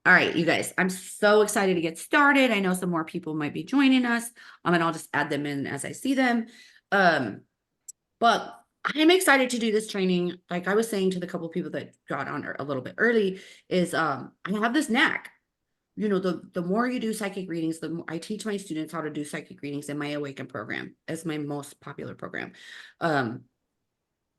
All right, you guys, I'm so excited to get started. I know some more people might be joining us, and I'll just add them in as I see them. Um, but I'm excited to do this training. Like I was saying to the couple people that got on a little bit early, is I have this knack. You know, the more you do psychic readings, the more I teach my students how to do psychic readings in my Awaken program as my most popular program. Um,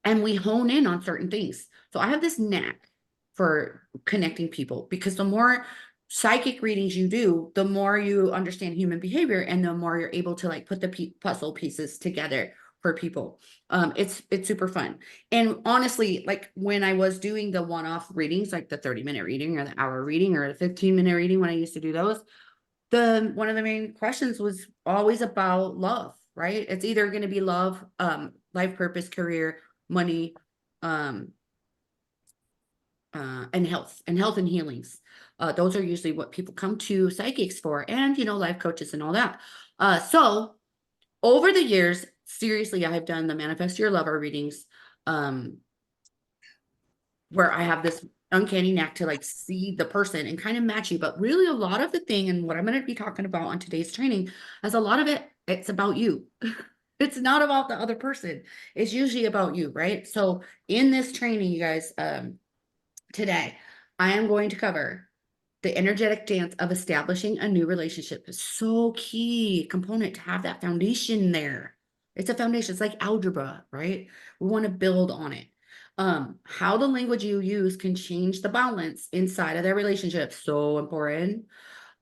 and we hone in on certain things. So I have this knack for connecting people because the more psychic readings you do, the more you understand human behavior and the more you're able to like put the puzzle pieces together for people. It's super fun. And honestly, like when I was doing the one-off readings, like the 30-minute reading or the hour reading or the 15-minute reading, when I used to do those, the one of the main questions was always about love, right? It's either going to be love, life purpose, career, money, um, and health and healings. Those are usually what people come to psychics for, and life coaches and all that. So over the years, seriously, I have done the Manifest Your Lover readings, um, where I have this uncanny knack to like see the person and kind of match you. But really, a lot of the thing, and what I'm going to be talking about on today's training, is a lot of it's about you. It's not about the other person. It's usually about you, right? So in this training, you guys, today, I am going to cover the energetic dance of establishing a new relationship. Is so key component to have that foundation there. It's a foundation. It's like algebra, right? We want to build on it. How the language you use can change the balance inside of their relationship. So important.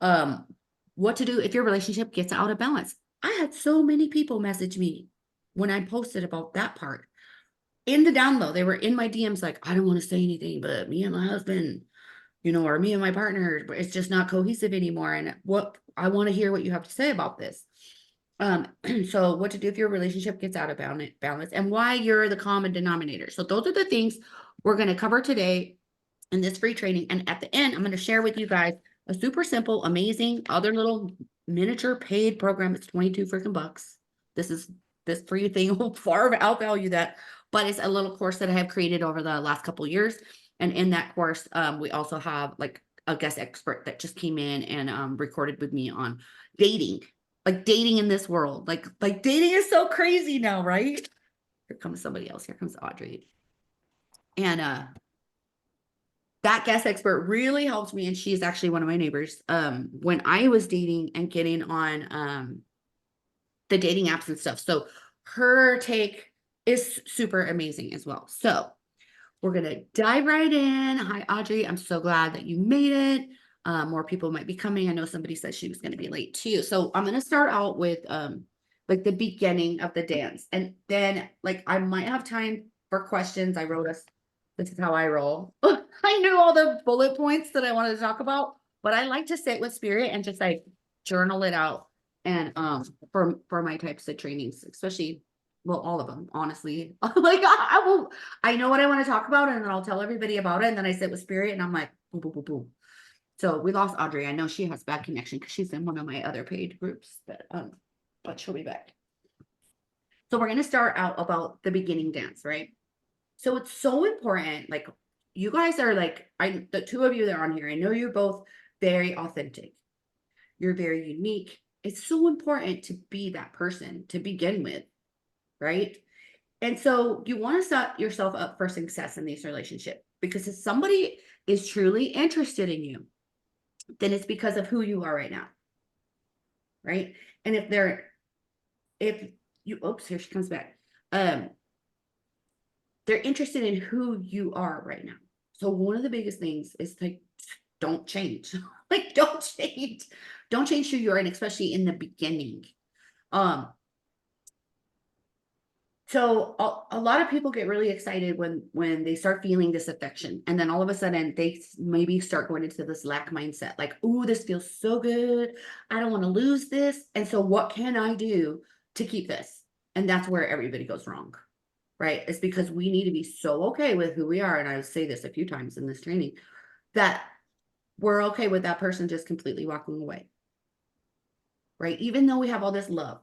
Um, what to do if your relationship gets out of balance. I had so many people message me when I posted about that part. In the download, they were in my DMs like, I don't want to say anything, but me and my husband, or me and my partner, it's just not cohesive anymore. And what I want to hear what you have to say about this. So what to do if your relationship gets out of balance and why you're the common denominator. So those are the things we're going to cover today in this free training. And at the end, I'm going to share with you guys a super simple, amazing other little miniature paid program. It's 22 freaking bucks. This free thing will far outvalue that, but it's a little course that I have created over the last couple of years. And in that course, we also have like a guest expert that just came in and recorded with me on dating, like dating in this world. Like dating is so crazy now, right? Here comes somebody else. Here comes Audrey. And that guest expert really helped me, and she's actually one of my neighbors. When I was dating and getting on the dating apps and stuff. So her take is super amazing as well. So we're gonna dive right in. Hi, Audrey. I'm so glad that you made it. More people might be coming. I know somebody said she was gonna be late too. So I'm gonna start out with like the beginning of the dance, and then like I might have time for questions. I wrote us. This is how I roll. I knew all the bullet points that I wanted to talk about, but I like to sit with spirit and just like journal it out. And for my types of trainings, especially well, all of them, honestly. Like I will I know what I want to talk about, and then I'll tell everybody about it, and then I sit with spirit and I'm like, boom, boom, boom, boom. So we lost Audrey. I know she has bad connection because she's in one of my other paid groups, but she'll be back. So we're gonna start out about the beginning dance, right? So it's so important. Like you guys are like, the two of you that are on here, I know you're both very authentic. You're very unique. It's so important to be that person to begin with, right? And so you want to set yourself up for success in these relationships because if somebody is truly interested in you, then it's because of who you are right now, right? And if you, oops, here she comes back. Um, they're interested in who you are right now. So one of the biggest things is like, don't change. Like, don't change. Don't change who you are, and especially in the beginning. Um, So a lot of people get really excited when they start feeling this affection, and then all of a sudden they maybe start going into this lack mindset, like, "Oh, this feels so good. I don't want to lose this. And so what can I do to keep this?" And that's where everybody goes wrong, right? It's because we need to be so okay with who we are. And I say this a few times in this training that we're okay with that person just completely walking away, right? Even though we have all this love.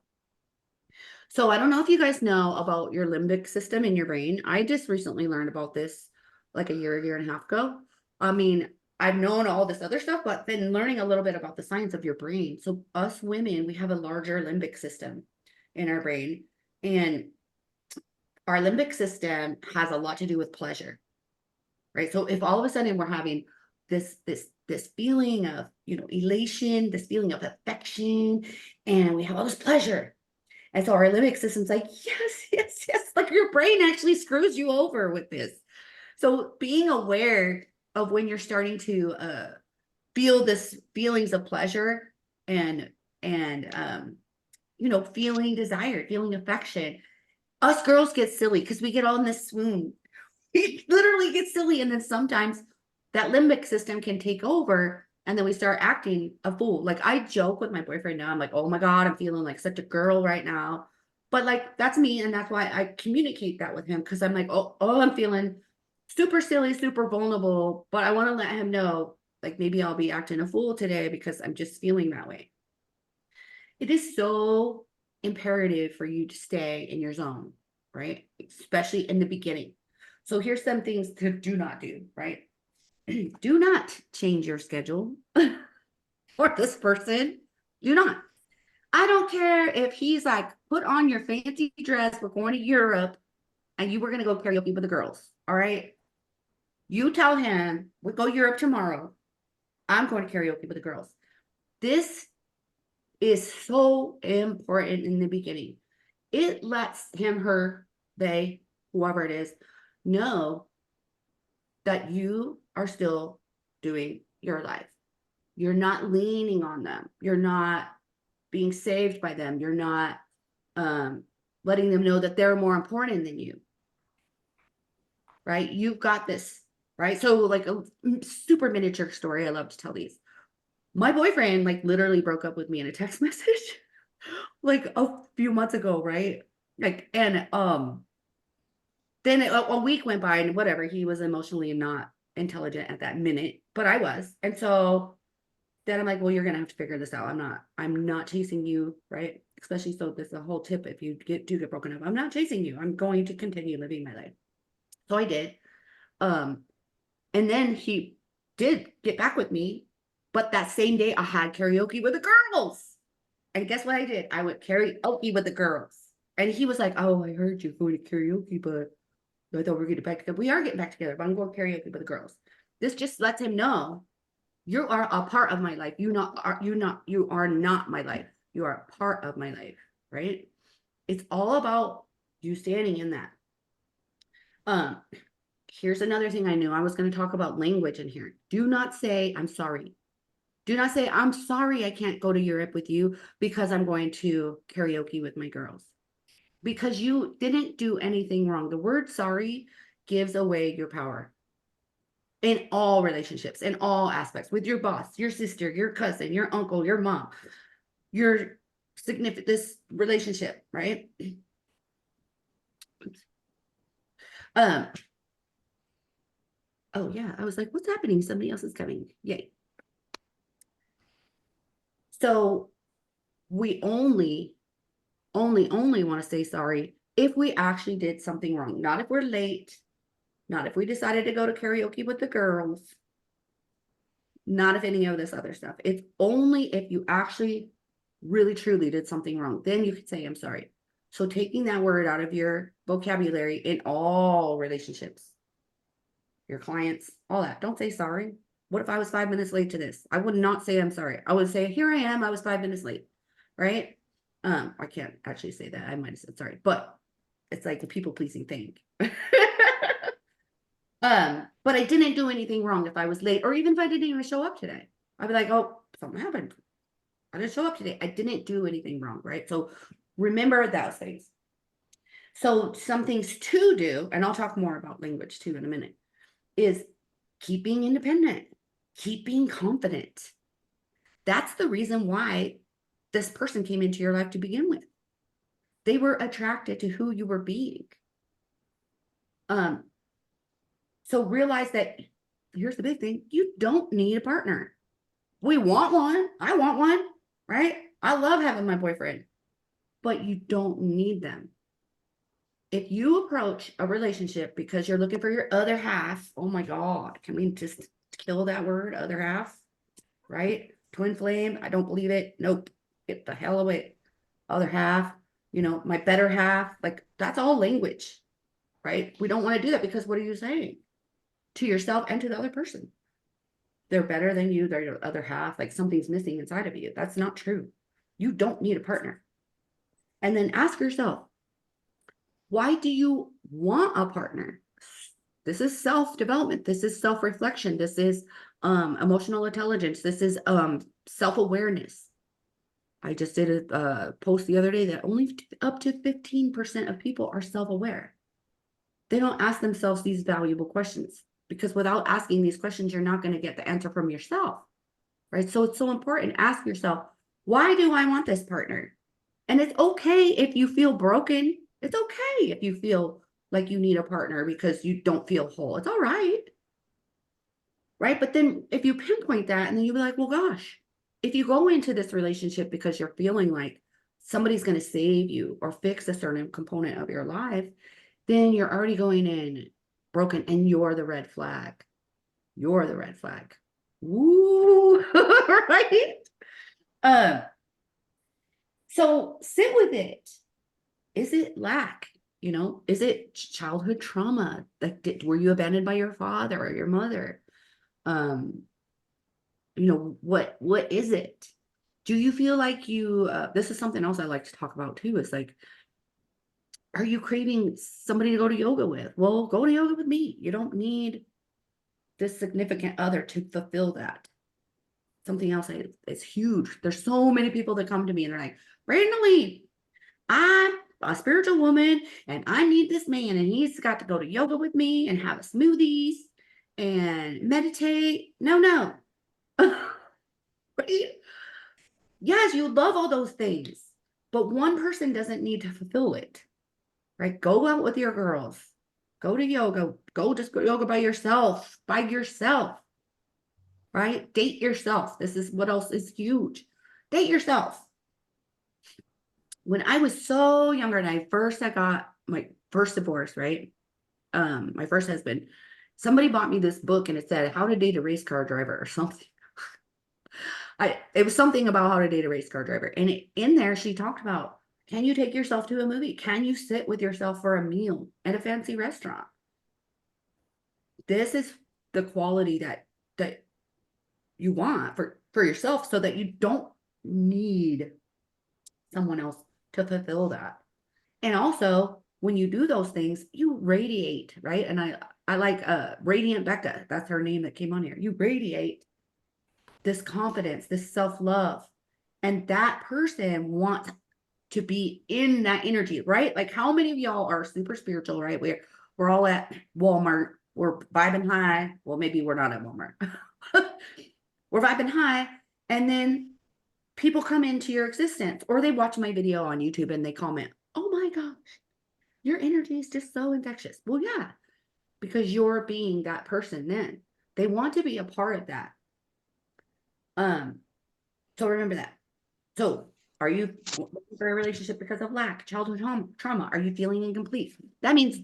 So I don't know if you guys know about your limbic system in your brain. I just recently learned about this like a year and a half ago. I mean, I've known all this other stuff, but then learning a little bit about the science of your brain. So us women, we have a larger limbic system in our brain, and our limbic system has a lot to do with pleasure, right? So if all of a sudden we're having this feeling of, elation, this feeling of affection, and we have all this pleasure, and so our limbic system's like, yes, yes, yes, like your brain actually screws you over with this. So being aware of when you're starting to feel this feelings of pleasure and feeling desired, feeling affection. Us girls get silly because we get all in this swoon. We literally get silly, and then sometimes that limbic system can take over, and then we start acting a fool. Like I joke with my boyfriend now. I'm like, oh my God, I'm feeling like such a girl right now. But like that's me, and that's why I communicate that with him, because I'm like, oh, I'm feeling super silly, super vulnerable, but I want to let him know, like maybe I'll be acting a fool today because I'm just feeling that way. It is so imperative for you to stay in your zone, right? Especially in the beginning. So here's some things to do not do, right? Do not change your schedule for this person. Do not. I don't care if he's like, put on your fancy dress, we're going to Europe, and you were going to go karaoke with the girls. All right. You tell him, we'll go Europe tomorrow. I'm going to karaoke with the girls. This is so important in the beginning. It lets him, her, they, whoever it is, know that you are still doing your life. You're not leaning on them. You're not being saved by them. You're not letting them know that they're more important than you. Right? You've got this, right? So like a super miniature story. I love to tell these. My boyfriend like literally broke up with me in a text message like a few months ago, right? Like, and then a week went by and whatever, he was emotionally not intelligent at that minute, but I was. And so then I'm like, well, you're gonna have to figure this out. I'm not chasing you, right? Especially, so this is a whole tip. If you do get broken up, I'm not chasing you. I'm going to continue living my life. So I did. And then he did get back with me, but that same day I had karaoke with the girls. And guess what I did? I went karaoke with the girls. And he was like, oh, I heard you going to karaoke, but I thought we were getting back together. We are getting back together, but I'm going karaoke with the girls. This just lets him know you are a part of my life. You are not my life. You are a part of my life, right? It's all about you standing in that. Here's another thing I knew. I was going to talk about language in here. Do not say, I'm sorry. Do not say, I'm sorry I can't go to Europe with you because I'm going to karaoke with my girls. Because you didn't do anything wrong. The word sorry gives away your power in all relationships, in all aspects, with your boss, your sister, your cousin, your uncle, your mom, your significant, this relationship, right? Um, oh yeah, I was like, what's happening? Somebody else is coming. Yay. So we only want to say sorry if we actually did something wrong. Not if we're late, not if we decided to go to karaoke with the girls, not if any of this other stuff. It's only if you actually really truly did something wrong. Then you could say, I'm sorry. So taking that word out of your vocabulary in all relationships, your clients, all that. Don't say sorry. What if I was 5 minutes late to this? I would not say I'm sorry. I would say, here I am. I was 5 minutes late. Right? I can't actually say that. I might have said sorry, but it's like a people pleasing thing. But I didn't do anything wrong if I was late, or even if I didn't even show up today. I'd be like, oh, something happened. I didn't show up today. I didn't do anything wrong, right? So remember those things. So some things to do, and I'll talk more about language too in a minute, is keeping independent, keeping confident. That's the reason why this person came into your life to begin with. They were attracted to who you were being. So realize that, here's the big thing, you don't need a partner. We want one. I want one, right? I love having my boyfriend, but you don't need them. If you approach a relationship because you're looking for your other half, oh my God, can we just kill that word, other half, right? Twin flame, I don't believe it. Nope. Get the hell away. Other half, you know, my better half, like that's all language, right? We don't want to do that because what are you saying to yourself and to the other person? They're better than you, they're your other half, like something's missing inside of you. That's not true. You don't need a partner. And then ask yourself, why do you want a partner? This is self-development. This is self-reflection. This is emotional intelligence. This is self-awareness. I just did a post the other day that only up to 15% of people are self-aware. They don't ask themselves these valuable questions because without asking these questions, you're not going to get the answer from yourself, right? So it's so important. Ask yourself, why do I want this partner? And it's okay if you feel broken. It's okay if you feel like you need a partner because you don't feel whole. It's all right. Right. But then if you pinpoint that and then you'll be like, well, gosh, if you go into this relationship because you're feeling like somebody's going to save you or fix a certain component of your life, then you're already going in broken and you're the red flag. You're the red flag. Woo, right? Um, so sit with it. Is it lack? You know, is it childhood trauma? Like, were you abandoned by your father or your mother? You know, what is it? Do you feel like you, this is something else I like to talk about too, is like, are you craving somebody to go to yoga with? Well, go to yoga with me. You don't need this significant other to fulfill that. Something else is huge. There's so many people that come to me and they're like, Brandaleen, I'm a spiritual woman and I need this man and he's got to go to yoga with me and have a smoothies and meditate. No. Right? Yes, you love all those things, but one person doesn't need to fulfill it, right? Go out with your girls, go to yoga, go yoga by yourself, right? Date yourself. This is what else is huge. Date yourself. When I was so younger and I got my first divorce, right? My first husband, somebody bought me this book and it said how to date a race car driver or something. It was something about how to date a race car driver. And in there, she talked about, can you take yourself to a movie? Can you sit with yourself for a meal at a fancy restaurant? This is the quality that you want for yourself so that you don't need someone else to fulfill that. And also, when you do those things, you radiate, right? And I like Radiant Becca. That's her name that came on here. You radiate this confidence, this self-love. And that person wants to be in that energy, right? Like how many of y'all are super spiritual, right? We're all at Walmart. We're vibing high. Well, maybe we're not at Walmart. We're vibing high. And then people come into your existence or they watch my video on YouTube and they comment, oh my gosh, your energy is just so infectious. Well, yeah, because you're being that person then. They want to be a part of that. So remember that. So are you looking for a relationship because of lack, childhood trauma? Are you feeling incomplete? That means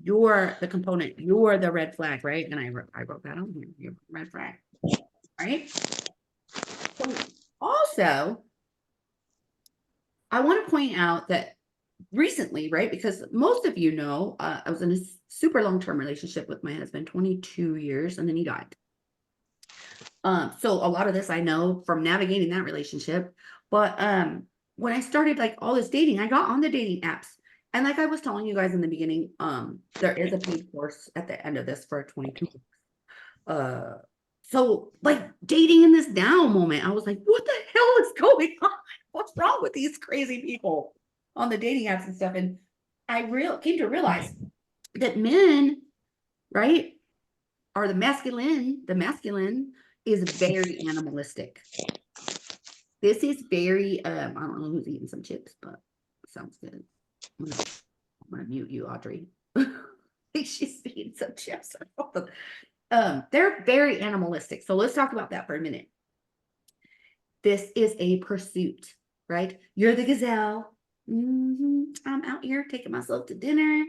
you're the component, you're the red flag, right? And I wrote that on here, you're red flag, right? So also, I want to point out that recently, right? Because most of you know, I was in a super long-term relationship with my husband, 22 years, and then he died. So a lot of this I know from navigating that relationship. But when I started like all this dating, I got on the dating apps. And like I was telling you guys in the beginning, there is a paid course at the end of this for 22. So like dating in this now moment, I was like, what the hell is going on? What's wrong with these crazy people on the dating apps and stuff? And I came to realize that men, right, are the masculine is very animalistic. This is very, I don't know who's eating some chips, but sounds good. I'm gonna mute you, Audrey. She's eating some chips. They're very animalistic. So let's talk about that for a minute. This is a pursuit, right? You're the gazelle. I'm out here taking myself to dinner.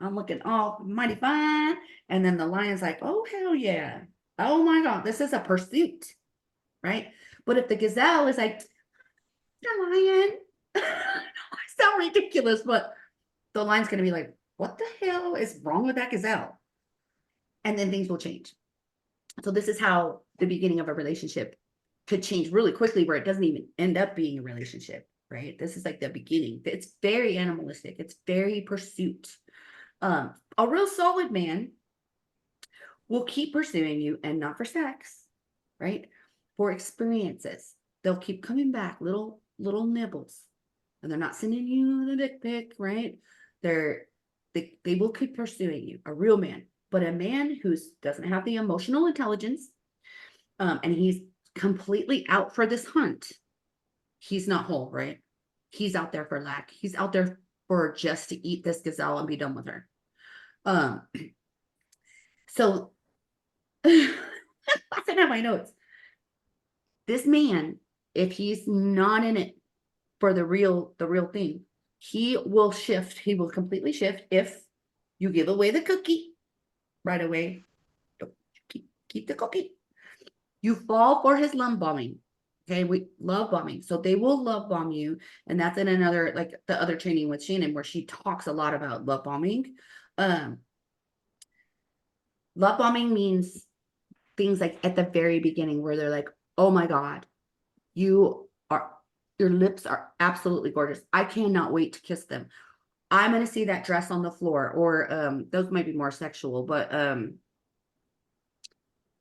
I'm looking all mighty fine. And then the lion's like, oh, hell yeah. Oh my God, this is a pursuit, right? But if the gazelle is like, you're lying. I sound ridiculous, but the lion's going to be like, what the hell is wrong with that gazelle? And then things will change. So this is how the beginning of a relationship could change really quickly, where it doesn't even end up being a relationship, right? This is like the beginning. It's very animalistic. It's very pursuit. A real solid man will keep pursuing you, and not for sex, right? For experiences. They'll keep coming back, little nibbles. And they're not sending you the dick pic, right? They will keep pursuing you, a real man. But a man who doesn't have the emotional intelligence, and he's completely out for this hunt, he's not whole, right? He's out there for lack. He's out there for just to eat this gazelle and be done with her. Um, so I have my notes. This man, if he's not in it for the real thing, he will shift. He will completely shift if you give away the cookie right away. Don't keep the cookie. You fall for his love bombing. Okay, we love bombing. So they will love bomb you. And that's in another, like the other training with Shannon, where she talks a lot about love bombing. Love bombing means things like at the very beginning where they're like, oh my God, you are, your lips are absolutely gorgeous. I cannot wait to kiss them. I'm going to see that dress on the floor. Or those might be more sexual, but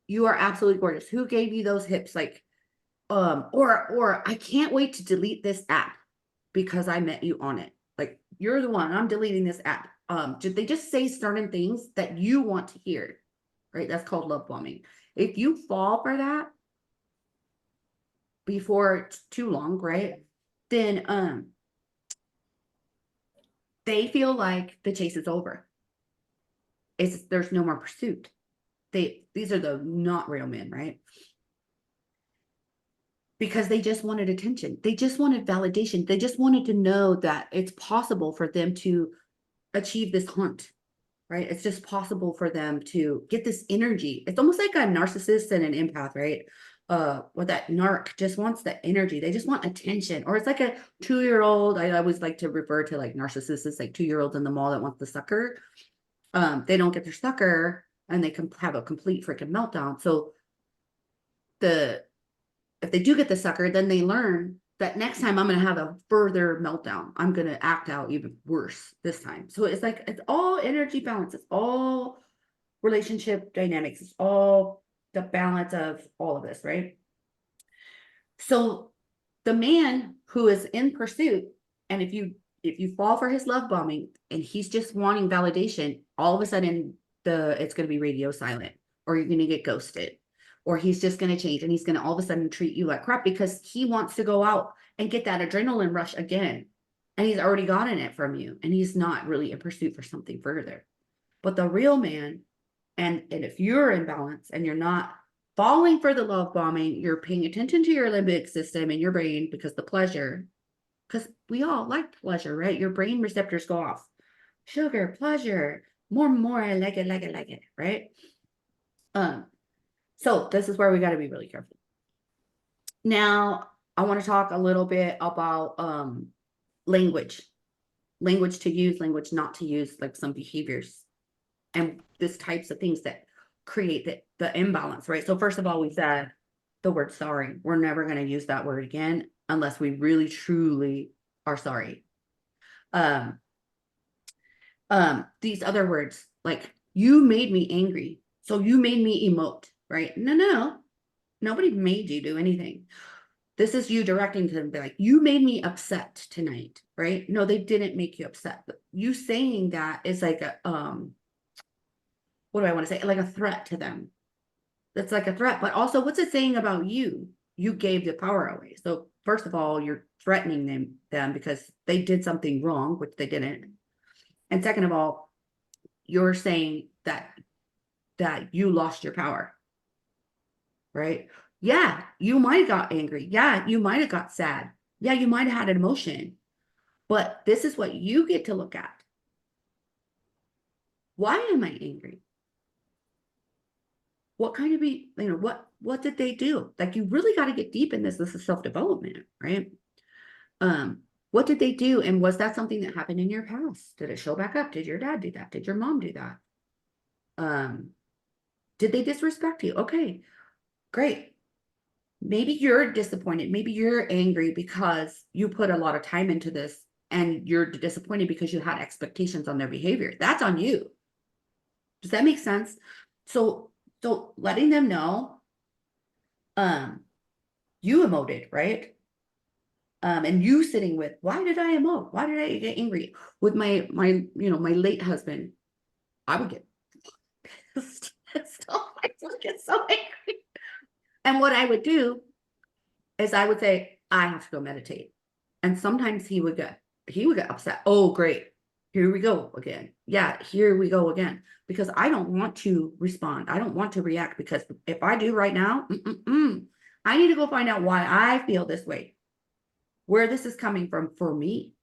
you are absolutely gorgeous. Who gave you those hips? Like, or I can't wait to delete this app because I met you on it. Like, you're the one. I'm deleting this app. They just say certain things that you want to hear, right? That's called love bombing. If you fall for that before it's too long, right? Then they feel like the chase is over. There's no more pursuit. These are the not real men, right? Because they just wanted attention. They just wanted validation. They just wanted to know that it's possible for them to achieve this hunt, right? It's just possible for them to get this energy. It's almost like a narcissist and an empath, right? Or that narc just wants the energy. They just want attention. Or it's like a 2-year-old. I always like to refer to like narcissists as like 2-year-olds in the mall that want the sucker. They don't get their sucker and they can have a complete freaking meltdown. So if they do get the sucker, then they learn that next time I'm going to have a further meltdown. I'm going to act out even worse this time. So it's like, it's all energy balance. It's all relationship dynamics. It's all the balance of all of this, right? So the man who is in pursuit, and if you fall for his love bombing and he's just wanting validation, all of a sudden it's going to be radio silent, or you're going to get ghosted, or he's just going to change and he's going to all of a sudden treat you like crap because he wants to go out and get that adrenaline rush again. And he's already gotten it from you, and he's not really in pursuit for something further. But the real man, and if you're in balance and you're not falling for the love bombing, you're paying attention to your limbic system in your brain, because because we all like pleasure, right? Your brain receptors go off. Sugar, pleasure, more, I like it, right? So this is where we got to be really careful. Now, I want to talk a little bit about language to use, language not to use, like some behaviors and this types of things that create the imbalance, right? So first of all, we said the word sorry. We're never going to use that word again unless we really truly are sorry. These other words, like, you made me angry, so you made me emote, right? No, nobody made you do anything. This is you directing to them, like, you made me upset tonight, right? No, they didn't make you upset. But you saying that is like a what do I want to say? Like a threat to them. That's like a threat. But also, what's it saying about you? You gave the power away. So first of all, you're threatening them because they did something wrong, which they didn't. And second of all, you're saying that you lost your power, right? Yeah, you might have got angry. Yeah, you might have got sad. Yeah, you might have had an emotion. But this is what you get to look at. Why am I angry? what kind of what did they do? Like, you really got to get deep in this. This is self-development, right? What did they do? And was that something that happened in your past? Did it show back up? Did your dad do that? Did your mom do that? Did they disrespect you? Okay, great. Maybe you're disappointed. Maybe you're angry because you put a lot of time into this and you're disappointed because you had expectations on their behavior. That's on you. Does that make sense? So letting them know, you emoted, right? And you sitting with, why did I emote? Why did I get angry? With my my late husband, I would get pissed. I would get so angry. And what I would do is I would say, I have to go meditate. And sometimes he would get upset. Oh, great. Here we go again. Yeah, here we go again. Because I don't want to respond. I don't want to react, because if I do right now, I need to go find out why I feel this way, where this is coming from for me.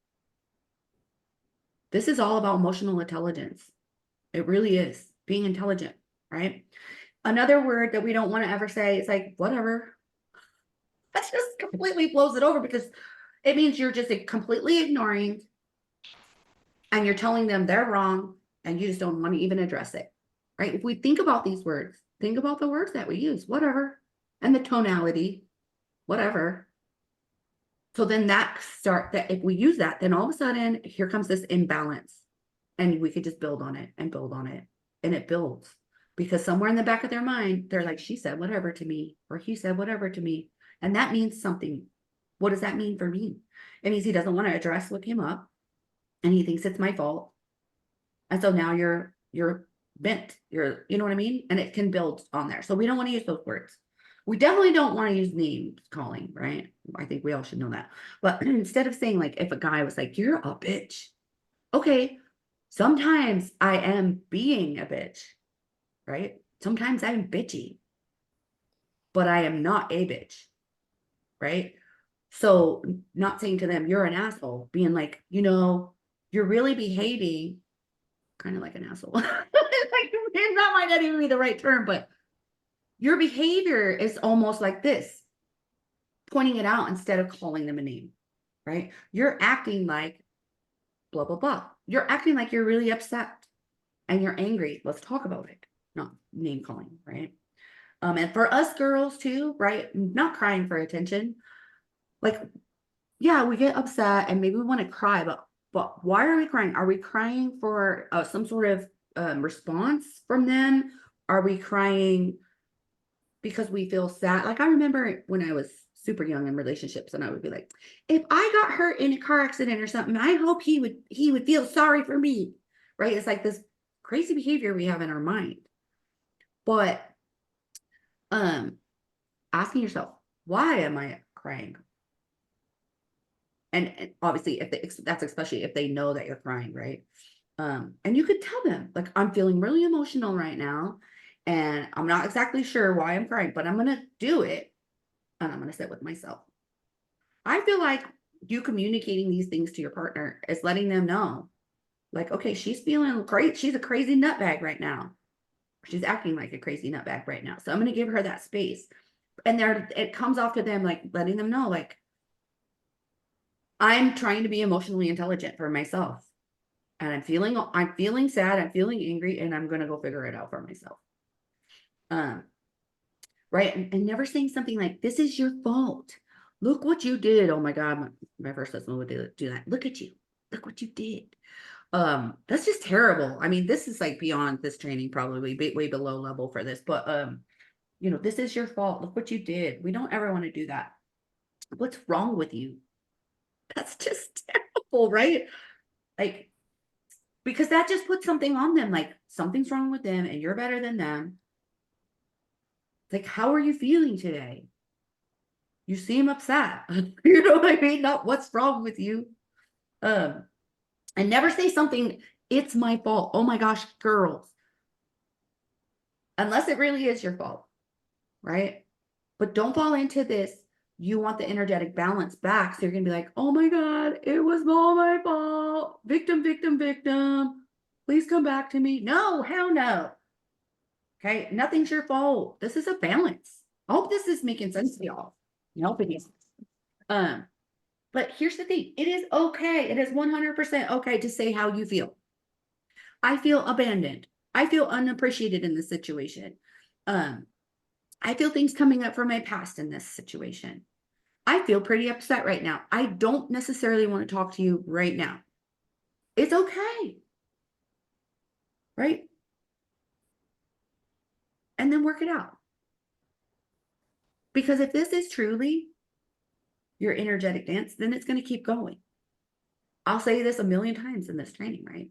This is all about emotional intelligence. It really is. Being intelligent, right? Another word that we don't want to ever say is like, whatever. That just completely blows it over, because it means you're just completely ignoring and you're telling them they're wrong and you just don't want to even address it, right? If we think about these words, think about the words that we use, whatever, and the tonality, whatever. So then that if we use that, then all of a sudden here comes this imbalance, and we could just build on it and build on it, and it builds, because somewhere in the back of their mind, they're like, she said whatever to me, or he said whatever to me. And that means something. What does that mean for me? It means he doesn't want to address what came up, and he thinks it's my fault. And so now you're bent. You know what I mean? And it can build on there. So we don't want to use those words. We definitely don't want to use names calling, right? I think we all should know that. But instead of saying, like, if a guy was like, you're a bitch. Okay, sometimes I am being a bitch, right? Sometimes I'm bitchy, but I am not a bitch, right? So not saying to them, you're an asshole, being like, you're really behaving kind of like an asshole. Like, that might not even be the right term, but your behavior is almost like this, pointing it out instead of calling them a name, right? You're acting like blah, blah, blah. You're acting like you're really upset and you're angry. Let's talk about it, not name calling, right? And for us girls too, right? Not crying for attention. Like, yeah, we get upset and maybe we want to cry, but why are we crying? Are we crying for some sort of response from them? Are we crying because we feel sad? Like, I remember when I was super young in relationships, and I would be like, if I got hurt in a car accident or something, I hope he would feel sorry for me, right? It's like this crazy behavior we have in our mind. But asking yourself, why am I crying? And obviously, that's especially if they know that you're crying, right? And you could tell them, like, I'm feeling really emotional right now, and I'm not exactly sure why I'm crying, but I'm gonna do it, and I'm gonna sit with myself. I feel like you communicating these things to your partner is letting them know, like, okay, she's feeling great. She's a crazy nutbag right now. She's acting like a crazy nutbag right now. So I'm gonna give her that space. And it comes off to them, like, letting them know, like, I'm trying to be emotionally intelligent for myself. And I'm feeling sad, I'm feeling angry, and I'm gonna go figure it out for myself. Right. And never saying something like, this is your fault. Look what you did. Oh my God, my first husband would do that. Look at you. Look what you did. That's just terrible. I mean, this is like beyond this training, probably way below level for this, but this is your fault. Look what you did. We don't ever want to do that. What's wrong with you? That's just terrible, right? Like, because that just puts something on them, like something's wrong with them and you're better than them. Like, how are you feeling today? You seem upset. You know what I mean? Not what's wrong with you. And never say something, it's my fault. Oh my gosh, girls. Unless it really is your fault, right? But don't fall into this. You want the energetic balance back. So you're going to be like, oh my God, it was all my fault. Victim, victim, victim. Please come back to me. No, hell no. Okay, nothing's your fault. This is a balance. I hope this is making sense to y'all. I hope it is. But here's the thing, it is okay. It is 100% okay to say how you feel. I feel abandoned. I feel unappreciated in this situation. I feel things coming up from my past in this situation. I feel pretty upset right now. I don't necessarily want to talk to you right now. It's okay. Right? And then work it out. Because if this is truly your energetic dance, then it's going to keep going. I'll say this a million times in this training, right?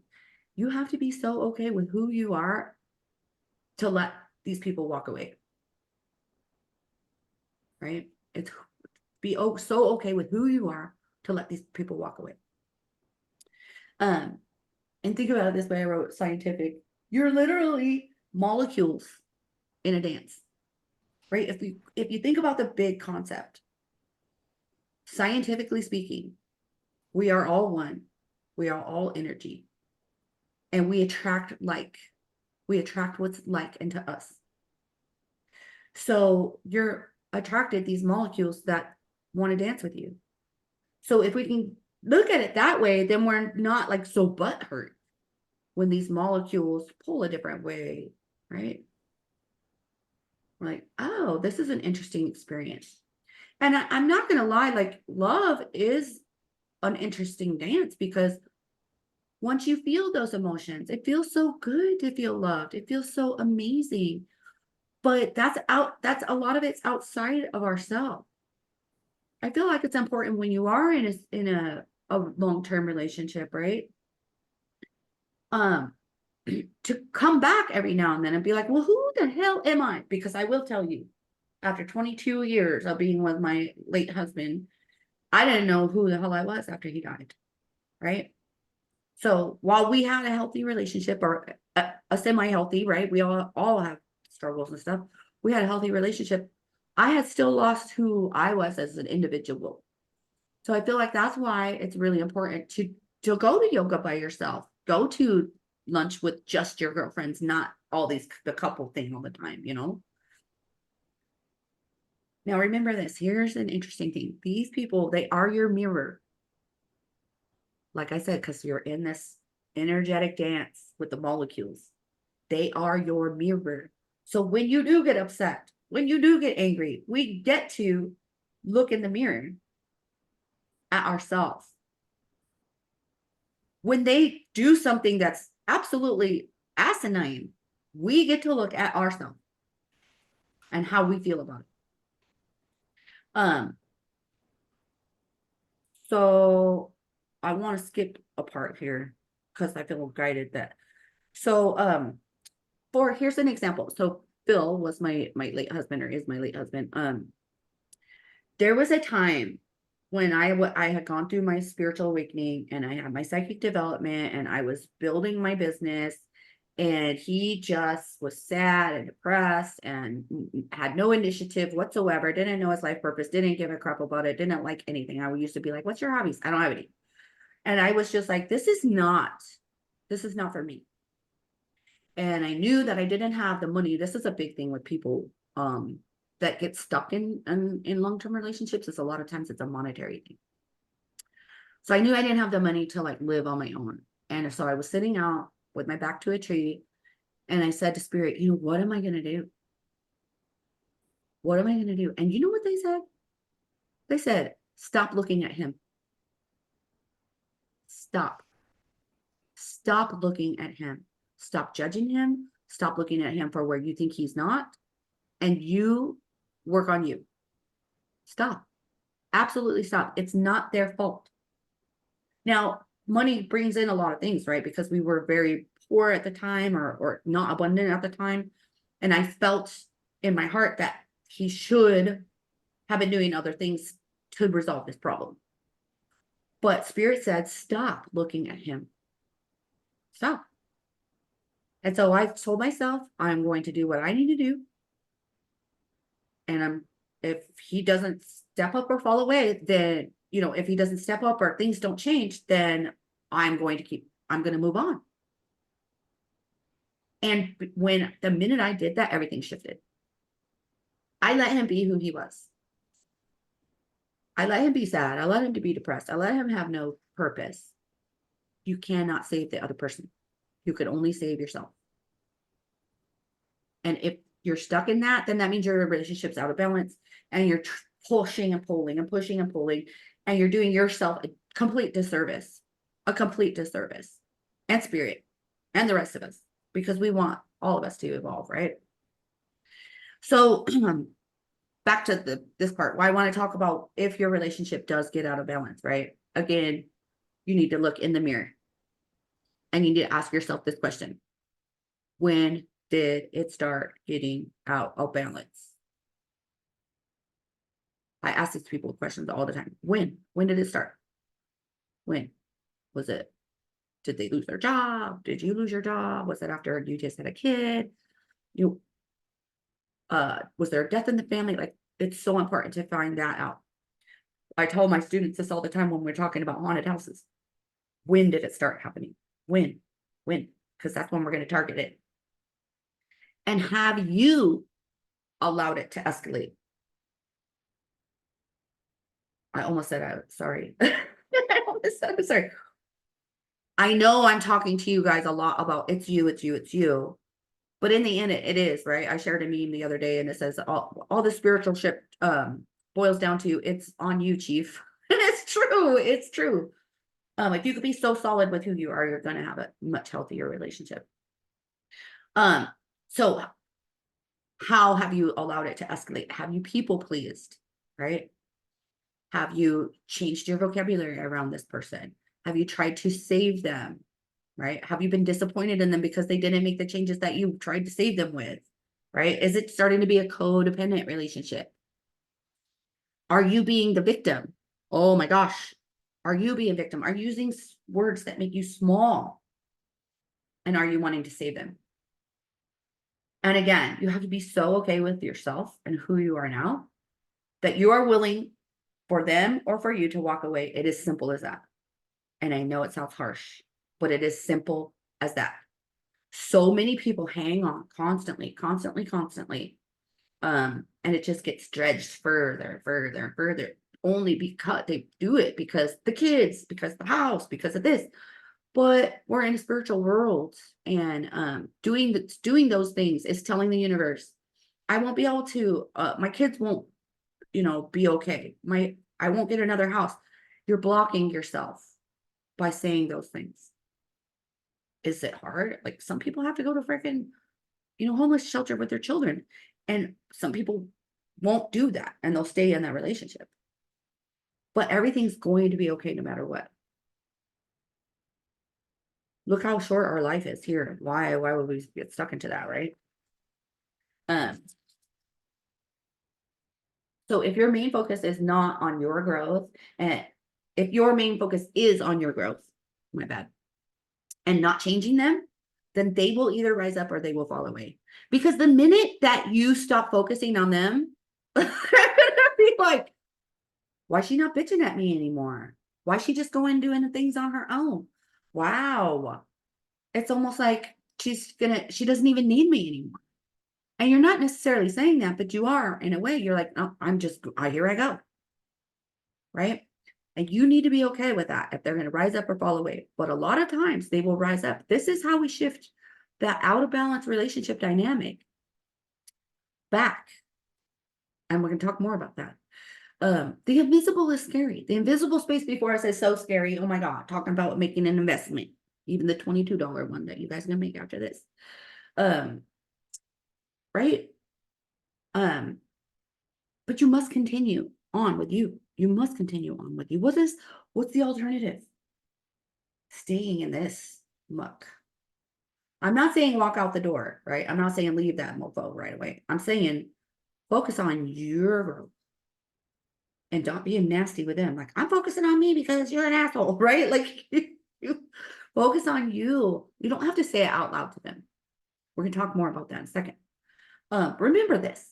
You have to be so okay with who you are to let these people walk away. Right? It's so okay with who you are to let these people walk away. And think about it this way, I wrote scientific. You're literally molecules in a dance. Right? If you think about the big concept, scientifically speaking, we are all one. We are all energy. And we attract what's like into us. So you're attracted these molecules that want to dance with you. So if we can look at it that way, then we're not like so butthurt when these molecules pull a different way, right? We're like, oh, this is an interesting experience. And I'm not going to lie, like love is an interesting dance because once you feel those emotions, it feels so good to feel loved. It feels so amazing. But that's a lot of it's outside of ourselves. I feel like it's important when you are in a long-term relationship, right? To come back every now and then and be like, well, who the hell am I? Because I will tell you, after 22 years of being with my late husband, I didn't know who the hell I was after he died, right? So while we had a healthy relationship or a semi-healthy, right? We all have struggles and stuff. We had a healthy relationship. I had still lost who I was as an individual. So I feel like that's why it's really important to go to yoga by yourself. Go to lunch with just your girlfriends, not all the couple thing all the time, you know? Now remember this, here's an interesting thing. These people, they are your mirror. Like I said, because you're in this energetic dance with the molecules. They are your mirror. So when you do get upset, when you do get angry, we get to look in the mirror at ourselves. When they do something that's absolutely asinine, we get to look at ourselves and how we feel about it. So I want to skip a part here because I feel guided that. So here's an example. So Phil was my late husband, or is my late husband. There was a time when I had gone through my spiritual awakening and I had my psychic development and I was building my business, and he just was sad and depressed and had no initiative whatsoever, didn't know his life purpose, didn't give a crap about it, didn't like anything. I used to be like, what's your hobbies? I don't have any. And I was just like, this is not for me. And I knew that I didn't have the money. This is a big thing with people that get stuck in long-term relationships. Is a lot of times it's a monetary thing. So I knew I didn't have the money to like live on my own. And so I was sitting out with my back to a tree, and I said to Spirit, you know, what am I going to do? What am I going to do? And you know what they said? They said, stop looking at him. Stop. Stop looking at him. Stop judging him. Stop looking at him for where you think he's not. And you work on you. Stop. Absolutely stop. It's not their fault. Now, money brings in a lot of things, right? Because we were very poor at the time, or not abundant at the time. And I felt in my heart that he should have been doing other things to resolve this problem. But Spirit said, stop looking at him. Stop. And so I told myself, I'm going to do what I need to do. And if he doesn't step up or fall away, then, you know, if he doesn't step up or things don't change, then I'm going to move on. And when the minute I did that, everything shifted. I let him be who he was. I let him be sad. I let him to be depressed. I let him have no purpose. You cannot save the other person. You can only save yourself. And if you're stuck in that, then that means your relationship's out of balance and you're pushing and pulling and pushing and pulling, and you're doing yourself a complete disservice, and spirit and the rest of us, because we want all of us to evolve, right? So back to this part, why I want to talk about if your relationship does get out of balance, right? Again, you need to look in the mirror and you need to ask yourself this question: when did it start getting out of balance? I ask these people questions all the time. When did it start? When was it? Did they lose their job? Did you lose your job? Was it after you just had a kid? You was there a death in the family? Like, it's so important to find that out. I tell my students this all the time when we're talking about haunted houses. When did it start happening? When? Because that's when we're going to target it. And have you allowed it to escalate? I almost said sorry. I almost said I'm sorry. I know I'm talking to you guys a lot about it's you. But in the end, it is, right? I shared a meme the other day and it says all the spiritual shit boils down to it's on you, chief. It's true. It's true. If you could be so solid with who you are, you're going to have a much healthier relationship. So how have you allowed it to escalate? Have you people pleased, right? Have you changed your vocabulary around this person? Have you tried to save them, right? Have you been disappointed in them because they didn't make the changes that you tried to save them with, right? Is it starting to be a codependent relationship? Are you being the victim? Oh my gosh. Are you being a victim? Are you using words that make you small? And are you wanting to save them? And again, you have to be so okay with yourself and who you are now that you are willing for them or for you to walk away. It is simple as that. And I know it sounds harsh, but it is simple as that. So many people hang on constantly. And it just gets dredged further, only because they do it because the kids, because the house, because of this. But we're in a spiritual world, and doing those things is telling the universe, I won't be able to, my kids won't, be okay. I won't get another house. You're blocking yourself by saying those things. Is it hard? Like, some people have to go to freaking, homeless shelter with their children. And some people won't do that and they'll stay in that relationship. But everything's going to be okay no matter what. Look how short our life is here. Why would we get stuck into that, right? So if your main focus is not on your growth, and if your main focus is on your growth, my bad, and not changing them, then they will either rise up or they will fall away. Because the minute that you stop focusing on them, they're gonna be like, why is she not bitching at me anymore? Why is she just going doing the things on her own? Wow. It's almost like she doesn't even need me anymore. And you're not necessarily saying that, but you are in a way. You're like, oh, here I go. Right? And you need to be okay with that if they're going to rise up or fall away. But a lot of times they will rise up. This is how we shift that out of balance relationship dynamic back. And we're going to talk more about that. The invisible is scary. The invisible space before us is so scary. Oh my God, talking about making an investment, even the $22 one that you guys are gonna make after this. Right? But you must continue on with you. You must continue on with you. What's the alternative? Staying in this muck. I'm not saying walk out the door, right? I'm not saying leave that mofo right away. I'm saying focus on your growth. And don't be nasty with them. Like, I'm focusing on me because you're an asshole, right? Like, you focus on you. You don't have to say it out loud to them. We're going to talk more about that in a second. Remember this.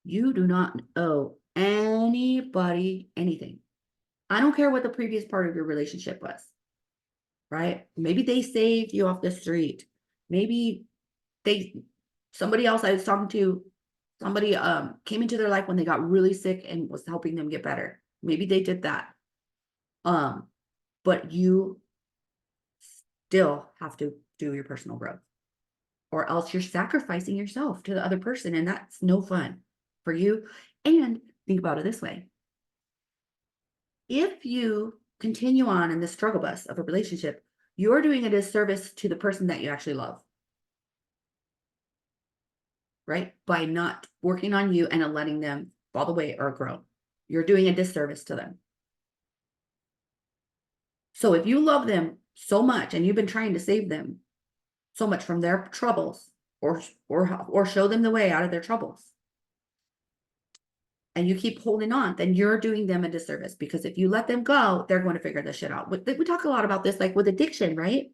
You do not owe anybody anything. I don't care what the previous part of your relationship was, right? Maybe they saved you off the street. Maybe somebody else I was talking to, somebody came into their life when they got really sick and was helping them get better. Maybe they did that. But you still have to do your personal growth, or else you're sacrificing yourself to the other person, and that's no fun for you. And think about it this way. If you continue on in the struggle bus of a relationship, you're doing a disservice to the person that you actually love, right? By not working on you and letting them fall away or grow. You're doing a disservice to them. So if you love them so much and you've been trying to save them so much from their troubles, or show them the way out of their troubles, and you keep holding on, then you're doing them a disservice, because if you let them go, they're going to figure this shit out. We talk a lot about this, like with addiction, right?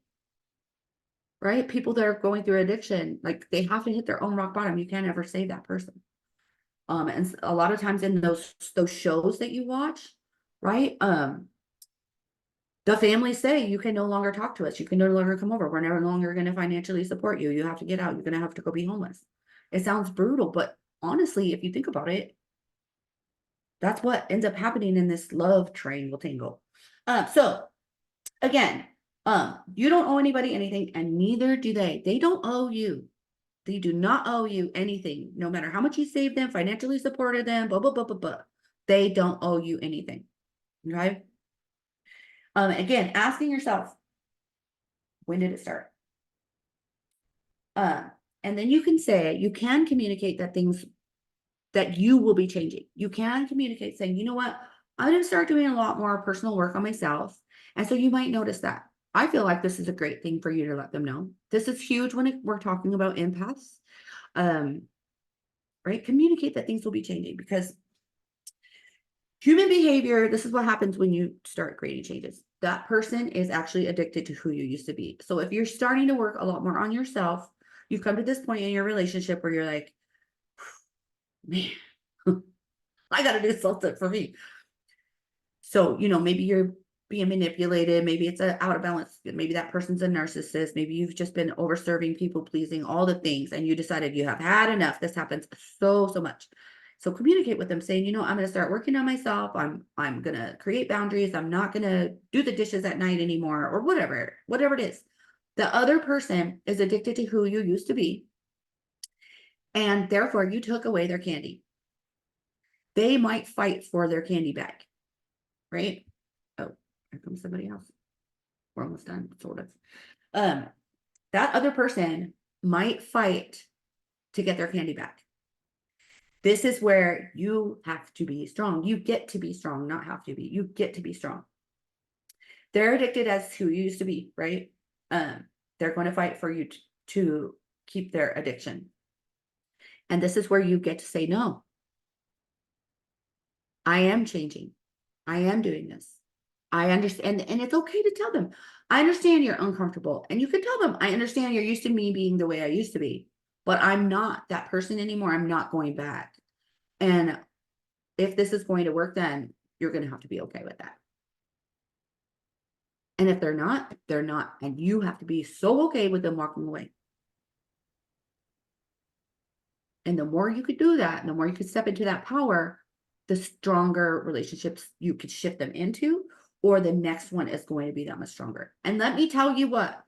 Right? People that are going through addiction, like they have to hit their own rock bottom. You can't ever save that person. And a lot of times in those shows that you watch, right? The families say you can no longer talk to us. You can no longer come over. We're no longer going to financially support you. You have to get out. You're going to have to go be homeless. It sounds brutal, but honestly, if you think about it, that's what ends up happening in this love triangle tangle. So again, you don't owe anybody anything, and neither do they. They don't owe you. They do not owe you anything, no matter how much you saved them, financially supported them, blah, blah, blah, blah, blah. They don't owe you anything. Okay. Again, asking yourself, when did it start? And then you can communicate that things that you will be changing. You can communicate saying, you know what, I'm going to start doing a lot more personal work on myself. And so you might notice that. I feel like this is a great thing for you to let them know. This is huge when we're talking about empaths. Right? Communicate that things will be changing, because human behavior, this is what happens when you start creating changes. That person is actually addicted to who you used to be. So if you're starting to work a lot more on yourself, you've come to this point in your relationship where you're like, man, I got to do something for me. So, maybe you're being manipulated. Maybe it's out of balance. Maybe that person's a narcissist. Maybe you've just been over serving, people pleasing, all the things, and you decided you have had enough. This happens so much. So communicate with them saying, I'm going to start working on myself. I'm going to create boundaries. I'm not going to do the dishes at night anymore, or whatever it is. The other person is addicted to who you used to be, and therefore you took away their candy. They might fight for their candy back, right? Oh, here comes somebody else. We're almost done, sort of. That other person might fight to get their candy back. This is where you have to be strong. You get to be strong, not have to be. You get to be strong. They're addicted as who you used to be, right? They're going to fight for you to keep their addiction. And this is where you get to say, no, I am changing. I am doing this. I understand. And it's okay to tell them, I understand you're uncomfortable. And you can tell them, I understand you're used to me being the way I used to be, but I'm not that person anymore. I'm not going back. And if this is going to work, then you're going to have to be okay with that. And if they're not, they're not. And you have to be so okay with them walking away. And the more you could do that, and the more you could step into that power, the stronger relationships you could shift them into, or the next one is going to be that much stronger. And let me tell you what,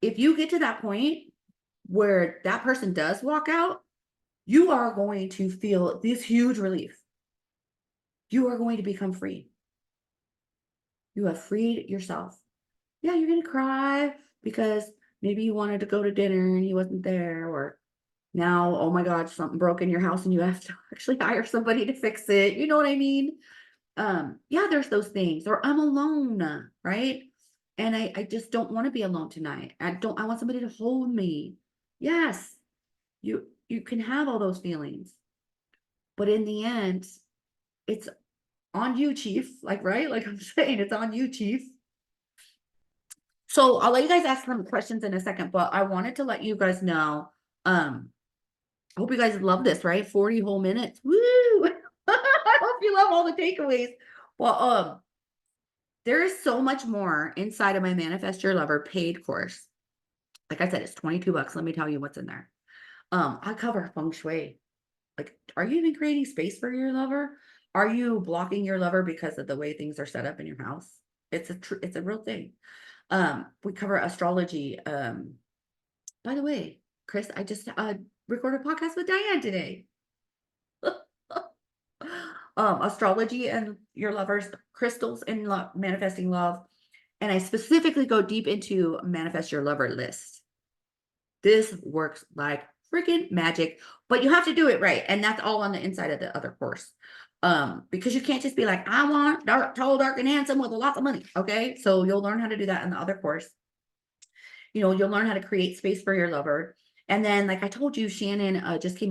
if you get to that point where that person does walk out, you are going to feel this huge relief. You are going to become free. You have freed yourself. Yeah, you're going to cry because maybe you wanted to go to dinner and he wasn't there, or now, oh my God, something broke in your house and you have to actually hire somebody to fix it. You know what I mean? Yeah, there's those things. Or I'm alone, right? And I just don't want to be alone tonight. I want somebody to hold me. Yes, you can have all those feelings. But in the end, it's on you, Chief. Like, right? Like I'm saying, it's on you, Chief. So I'll let you guys ask some questions in a second, but I wanted to let you guys know, I hope you guys love this, right? 40 whole minutes. Woo! I hope you love all the takeaways. Well, there is so much more inside of my Manifest Your Lover paid course. Like I said, it's 22 bucks. Let me tell you what's in there. I cover feng shui. Like, are you even creating space for your lover? Are you blocking your lover because of the way things are set up in your house? It's a real thing. We cover astrology. By the way, Chris, I just recorded a podcast with Diane today. Astrology and your lover's crystals and manifesting love. And I specifically go deep into manifest your lover list. This works like freaking magic, but you have to do it right. And that's all on the inside of the other course. Because you can't just be like, I want dark, tall, dark, and handsome with a lot of money. Okay. So you'll learn how to do that in the other course. You'll learn how to create space for your lover. And then, like I told you, Shannon just came in